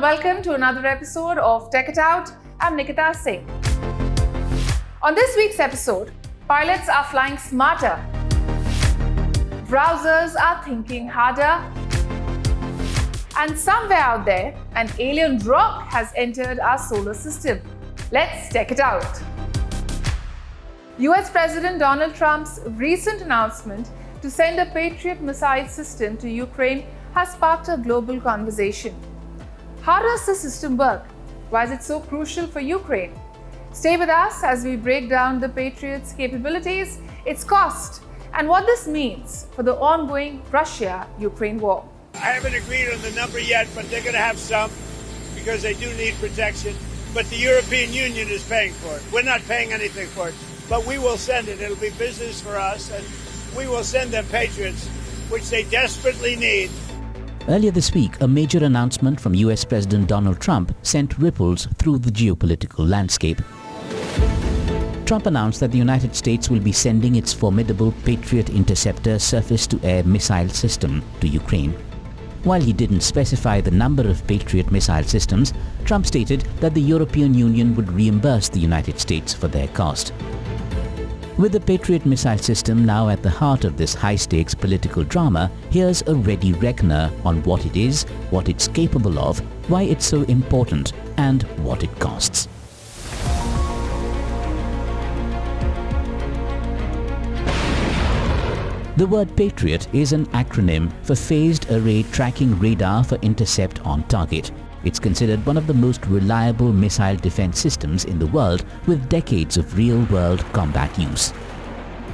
welcome to another episode of Tech It Out. I'm Nikita Singh. On this week's episode, pilots are flying smarter, browsers are thinking harder, and somewhere out there, an alien rock has entered our solar system. Let's check it out. US President Donald Trump's recent announcement to send a Patriot missile system to Ukraine has sparked a global conversation. How does the system work? Why is it so crucial for Ukraine? Stay with us as we break down the Patriot's capabilities, its cost, and what this means for the ongoing Russia-Ukraine war. I haven't agreed on the number yet, but they're going to have some because they do need protection. But the European Union is paying for it. We're not paying anything for it, but we will send it. It'll be business for us, and we will send them Patriots, which they desperately need. Earlier this week, a major announcement from US President Donald Trump sent ripples through the geopolitical landscape. Trump announced that the United States will be sending its formidable Patriot interceptor surface-to-air missile system to Ukraine. While he didn't specify the number of Patriot missile systems, Trump stated that the European Union would reimburse the United States for their cost. With the Patriot missile system now at the heart of this high-stakes political drama, here's a ready reckoner on what it is, what it's capable of, why it's so important, and what it costs. The word Patriot is an acronym for Phased Array Tracking Radar for Intercept on Target. It's considered one of the most reliable missile defense systems in the world, with decades of real-world combat use.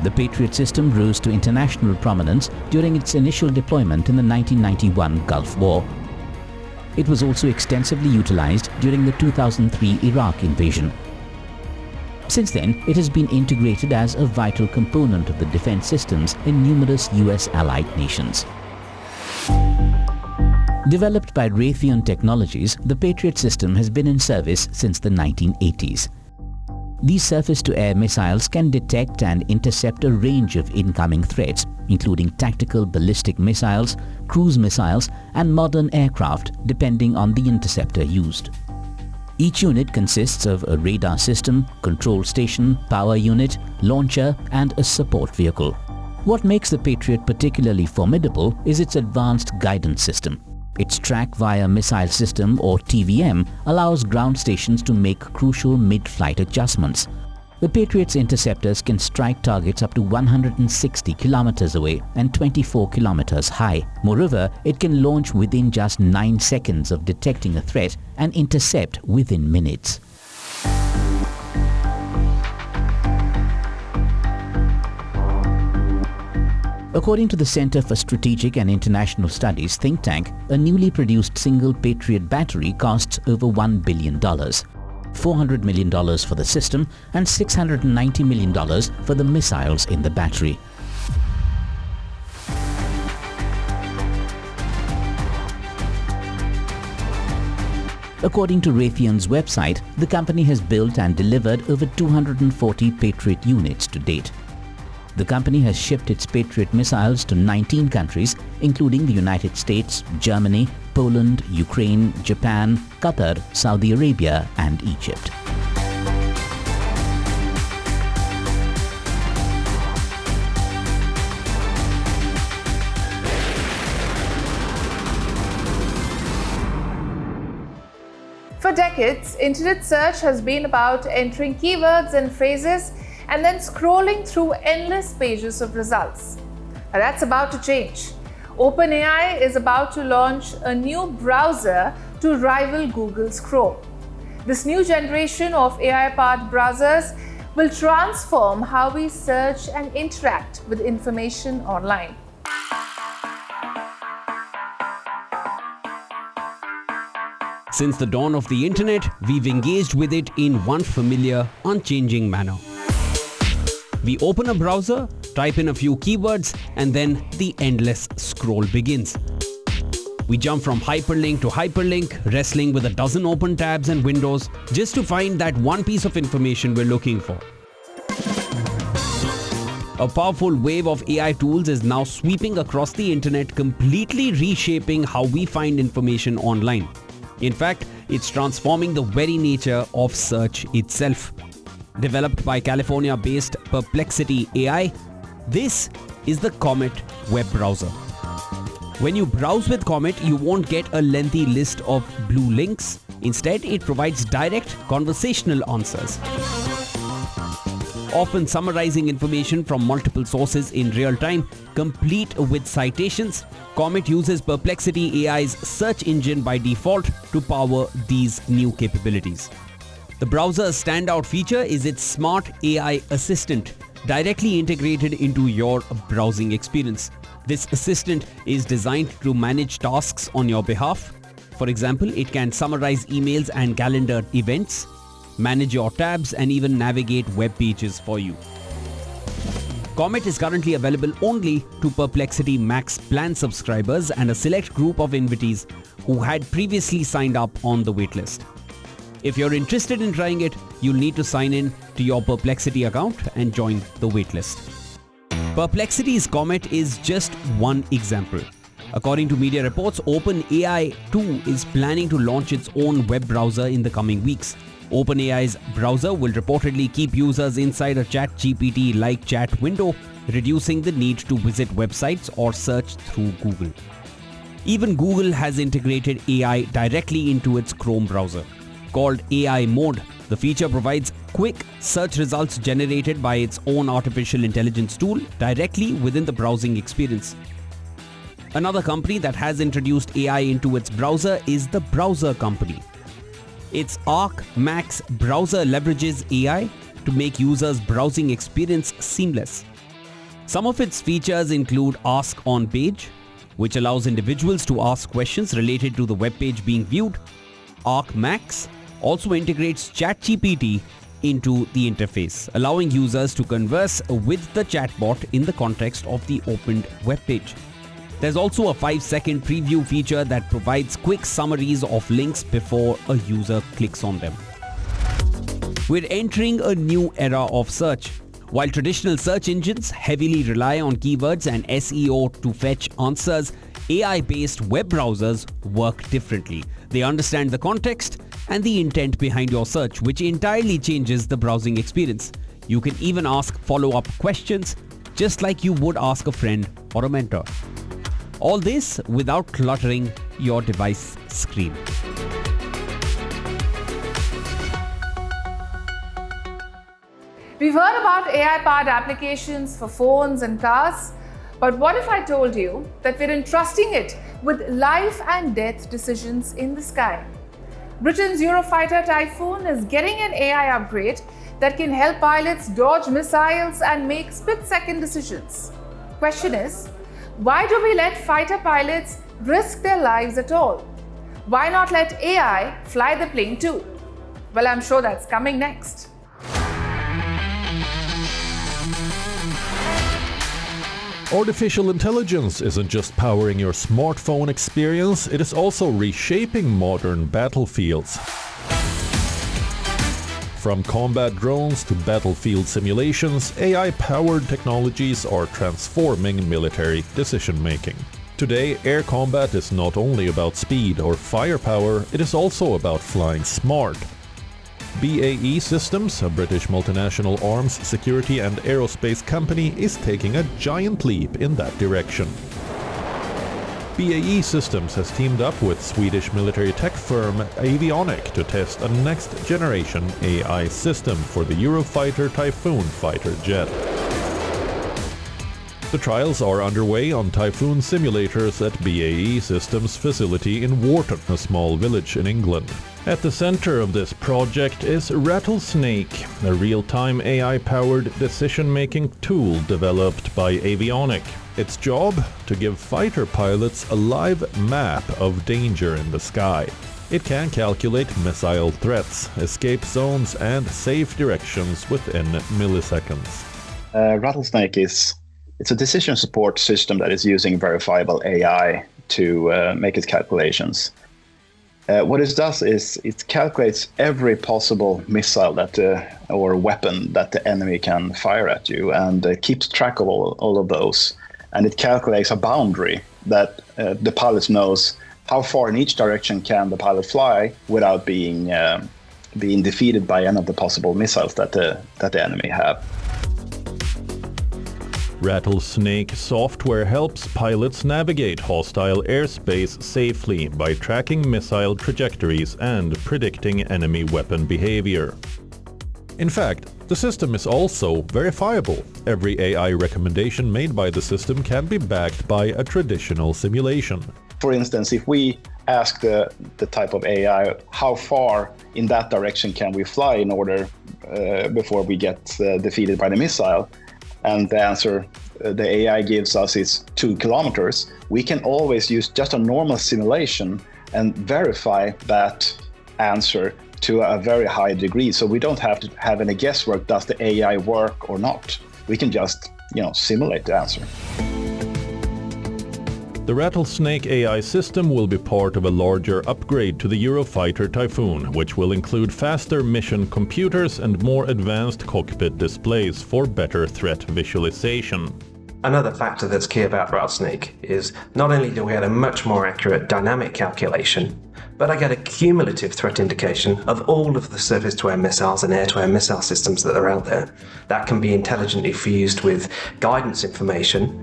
The Patriot system rose to international prominence during its initial deployment in the 1991 Gulf War. It was also extensively utilized during the 2003 Iraq invasion. Since then, it has been integrated as a vital component of the defense systems in numerous US allied nations. Developed by Raytheon Technologies, the Patriot system has been in service since the 1980s. These surface-to-air missiles can detect and intercept a range of incoming threats, including tactical ballistic missiles, cruise missiles, and modern aircraft, depending on the interceptor used. Each unit consists of a radar system, control station, power unit, launcher, and a support vehicle. What makes the Patriot particularly formidable is its advanced guidance system. Its Track via Missile System, or TVM, allows ground stations to make crucial mid-flight adjustments. The Patriot's interceptors can strike targets up to 160 kilometers away and 24 kilometers high. Moreover, it can launch within just 9 seconds of detecting a threat and intercept within minutes. According to the Center for Strategic and International Studies think tank, a newly produced single Patriot battery costs over $1 billion. $400 million for the system and $690 million for the missiles in the battery. According to Raytheon's website, the company has built and delivered over 240 Patriot units to date. The company has shipped its Patriot missiles to 19 countries, including the United States, Germany, Poland, Ukraine, Japan, Qatar, Saudi Arabia, and Egypt. For decades, internet search has been about entering keywords and phrases and then scrolling through endless pages of results. Now that's about to change. OpenAI is about to launch a new browser to rival Google's Chrome. This new generation of AI-powered browsers will transform how we search and interact with information online. Since the dawn of the internet, we've engaged with it in one familiar, unchanging manner. We open a browser, type in a few keywords, and then the endless scroll begins. We jump from hyperlink to hyperlink, wrestling with a dozen open tabs and windows just to find that one piece of information we're looking for. A powerful wave of AI tools is now sweeping across the internet, completely reshaping how we find information online. In fact, it's transforming the very nature of search itself. Developed by California-based Perplexity AI, this is the Comet web browser. When you browse with Comet, you won't get a lengthy list of blue links. Instead, it provides direct conversational answers, often summarizing information from multiple sources in real time, complete with citations. Comet uses Perplexity AI's search engine by default to power these new capabilities. The browser's standout feature is its smart AI assistant, directly integrated into your browsing experience. This assistant is designed to manage tasks on your behalf. For example, it can summarize emails and calendar events, manage your tabs, and even navigate web pages for you. Comet is currently available only to Perplexity Max plan subscribers and a select group of invitees who had previously signed up on the waitlist. If you're interested in trying it, you'll need to sign in to your Perplexity account and join the waitlist. Perplexity's Comet is just one example. According to media reports, OpenAI too is planning to launch its own web browser in the coming weeks. OpenAI's browser will reportedly keep users inside a ChatGPT-like chat window, reducing the need to visit websites or search through Google. Even Google has integrated AI directly into its Chrome browser. Called AI Mode, the feature provides quick search results generated by its own artificial intelligence tool directly within the browsing experience. Another company that has introduced AI into its browser is the Browser Company. Its Arc Max browser leverages AI to make users' browsing experience seamless. Some of its features include Ask on Page, which allows individuals to ask questions related to the web page being viewed. Arc Max also integrates ChatGPT into the interface, allowing users to converse with the chatbot in the context of the opened web page. There's also a 5-second preview feature that provides quick summaries of links before a user clicks on them. We're entering a new era of search. While traditional search engines heavily rely on keywords and SEO to fetch answers, AI-based web browsers work differently. They understand the context and the intent behind your search, which entirely changes the browsing experience. You can even ask follow-up questions, just like you would ask a friend or a mentor. All this without cluttering your device screen. We've heard about AI-powered applications for phones and cars, but what if I told you that we're entrusting it with life and death decisions in the sky? Britain's Eurofighter Typhoon is getting an AI upgrade that can help pilots dodge missiles and make split-second decisions. Question is, why do we let fighter pilots risk their lives at all? Why not let AI fly the plane too? Well, I'm sure that's coming next. Artificial intelligence isn't just powering your smartphone experience, it is also reshaping modern battlefields. From combat drones to battlefield simulations, AI-powered technologies are transforming military decision-making. Today, air combat is not only about speed or firepower, it is also about flying smart. BAE Systems, a British multinational arms, security and aerospace company, is taking a giant leap in that direction. BAE Systems has teamed up with Swedish military tech firm Avionic to test a next-generation AI system for the Eurofighter Typhoon fighter jet. The trials are underway on Typhoon simulators at BAE Systems' facility in Wharton, a small village in England. At the center of this project is Rattlesnake, a real-time AI-powered decision-making tool developed by Avionic. Its job? To give fighter pilots a live map of danger in the sky. It can calculate missile threats, escape zones, and safe directions within milliseconds. Rattlesnake it's a decision support system that is using verifiable AI to make its calculations. What it does is it calculates every possible missile or weapon that the enemy can fire at you, and keeps track of all of those. And it calculates a boundary that the pilot knows how far in each direction can the pilot fly without being defeated by any of the possible missiles that the enemy have. Rattlesnake software helps pilots navigate hostile airspace safely by tracking missile trajectories and predicting enemy weapon behavior. In fact, the system is also verifiable. Every AI recommendation made by the system can be backed by a traditional simulation. For instance, if we ask the type of AI, how far in that direction can we fly in order before we get defeated by the missile? And the answer the AI gives us is 2 kilometers. We can always use just a normal simulation and verify that answer to a very high degree. So we don't have to have any guesswork. Does the AI work or not? We can just, simulate the answer. The Rattlesnake AI system will be part of a larger upgrade to the Eurofighter Typhoon, which will include faster mission computers and more advanced cockpit displays for better threat visualization. Another factor that's key about Rattlesnake is not only do we get a much more accurate dynamic calculation, but I get a cumulative threat indication of all of the surface-to-air missiles and air-to-air missile systems that are out there. That can be intelligently fused with guidance information.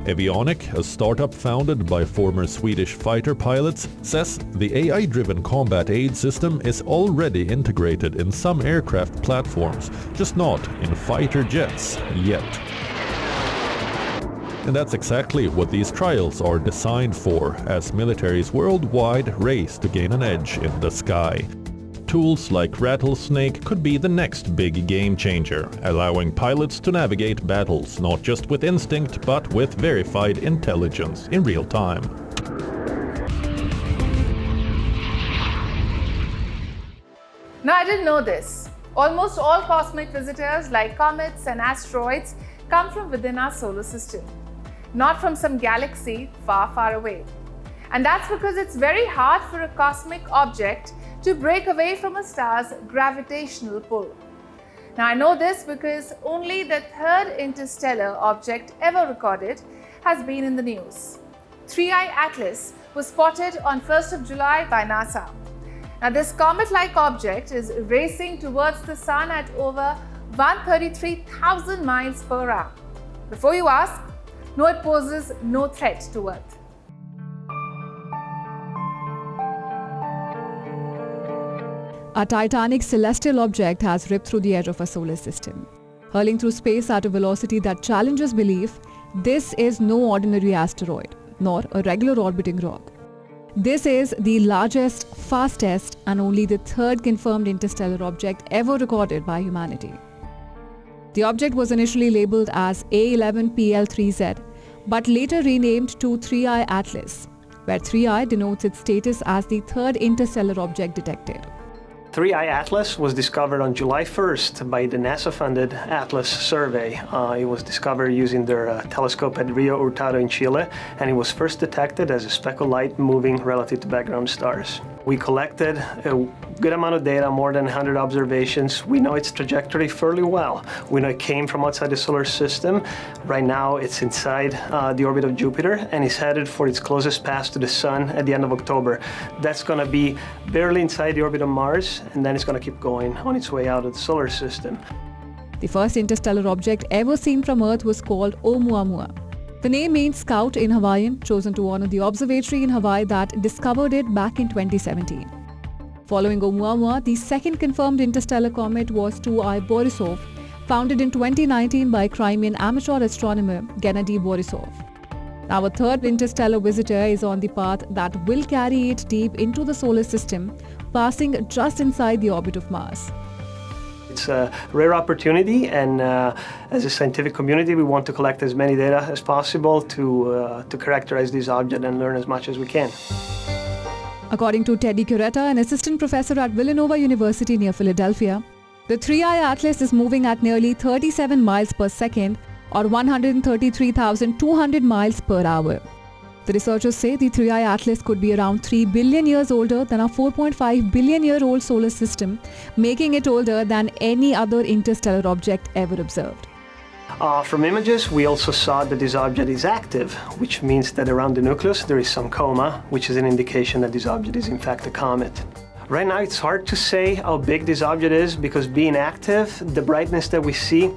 Avionic, a startup founded by former Swedish fighter pilots, says the AI-driven combat aid system is already integrated in some aircraft platforms, just not in fighter jets yet. And that's exactly what these trials are designed for, as militaries worldwide race to gain an edge in the sky. Tools like Rattlesnake could be the next big game changer, allowing pilots to navigate battles not just with instinct but with verified intelligence in real time. Now, I didn't know this. Almost all cosmic visitors, like comets and asteroids, come from within our solar system, not from some galaxy far, far away. And that's because it's very hard for a cosmic object to break away from a star's gravitational pull. Now, I know this because only the third interstellar object ever recorded has been in the news. 3I Atlas was spotted on 1st of July by NASA. Now, this comet-like object is racing towards the Sun at over 133,000 miles per hour. Before you ask, no, it poses no threat to Earth. A titanic celestial object has ripped through the edge of our solar system. Hurling through space at a velocity that challenges belief, this is no ordinary asteroid, nor a regular orbiting rock. This is the largest, fastest, and only the third confirmed interstellar object ever recorded by humanity. The object was initially labeled as A11PL3Z, but later renamed to 3I Atlas, where 3I denotes its status as the third interstellar object detected. 3I Atlas was discovered on July 1st by the NASA-funded Atlas survey. It was discovered using their telescope at Rio Hurtado in Chile, and it was first detected as a speck of light moving relative to background stars. We collected a good amount of data, more than 100 observations. We know its trajectory fairly well. We know it came from outside the solar system. Right now it's inside the orbit of Jupiter and is headed for its closest pass to the Sun at the end of October. That's going to be barely inside the orbit of Mars, and then it's going to keep going on its way out of the solar system. The first interstellar object ever seen from Earth was called Oumuamua. The name means scout in Hawaiian, chosen to honor the observatory in Hawaii that discovered it back in 2017. Following Oumuamua, the second confirmed interstellar comet was 2I Borisov, founded in 2019 by Crimean amateur astronomer Gennady Borisov. Now, a third interstellar visitor is on the path that will carry it deep into the solar system, passing just inside the orbit of Mars. It's a rare opportunity, and as a scientific community, we want to collect as many data as possible to characterize this object and learn as much as we can. According to Teddy Curetta, an assistant professor at Villanova University near Philadelphia, the 3I Atlas is moving at nearly 37 miles per second or 133,200 miles per hour. The researchers say the 3I Atlas could be around 3 billion years older than our 4.5 billion-year-old solar system, making it older than any other interstellar object ever observed. From images, we also saw that this object is active, which means that around the nucleus there is some coma, which is an indication that this object is in fact a comet. Right now it's hard to say how big this object is because being active, the brightness that we see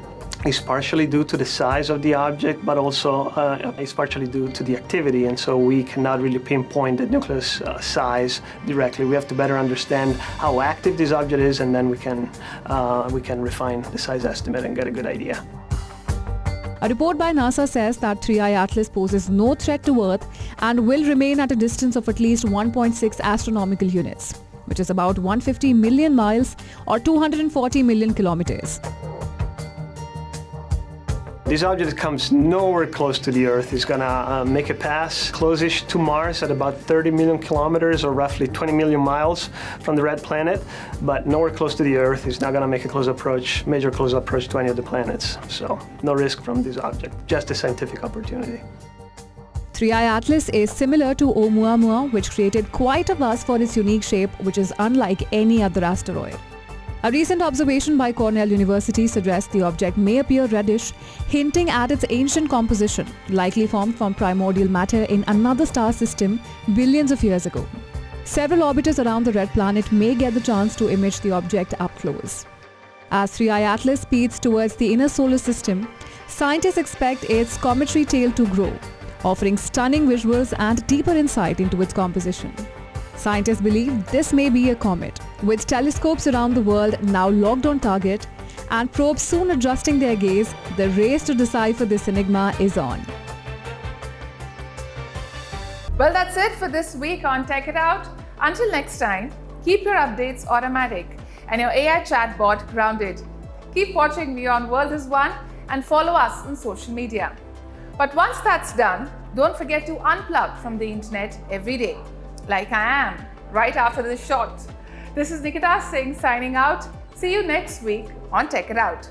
is partially due to the size of the object, but also is partially due to the activity, and so we cannot really pinpoint the nucleus size directly. We have to better understand how active this object is, and then we can refine the size estimate and get a good idea. A report by NASA says that 3I Atlas poses no threat to Earth and will remain at a distance of at least 1.6 astronomical units, which is about 150 million miles or 240 million kilometers. This object comes nowhere close to the Earth. It's gonna make a pass close-ish to Mars at about 30 million kilometers or roughly 20 million miles from the red planet, but nowhere close to the Earth. It's not gonna make a major close approach to any of the planets. So no risk from this object, just a scientific opportunity. 3I Atlas is similar to Oumuamua, which created quite a buzz for its unique shape, which is unlike any other asteroid. A recent observation by Cornell University suggests the object may appear reddish, hinting at its ancient composition, likely formed from primordial matter in another star system billions of years ago. Several orbiters around the red planet may get the chance to image the object up close. As 3I Atlas speeds towards the inner solar system, scientists expect its cometary tail to grow, offering stunning visuals and deeper insight into its composition. Scientists believe this may be a comet, with telescopes around the world now locked on target and probes soon adjusting their gaze. The race to decipher this enigma is on. Well, that's it for this week on Tech It Out. Until next time, keep your updates automatic and your AI chatbot grounded. Keep watching WION World is One and follow us on social media. But once that's done, don't forget to unplug from the internet every day, like I am, right after this shot. This is Nikita Singh signing out. See you next week on Tech It Out.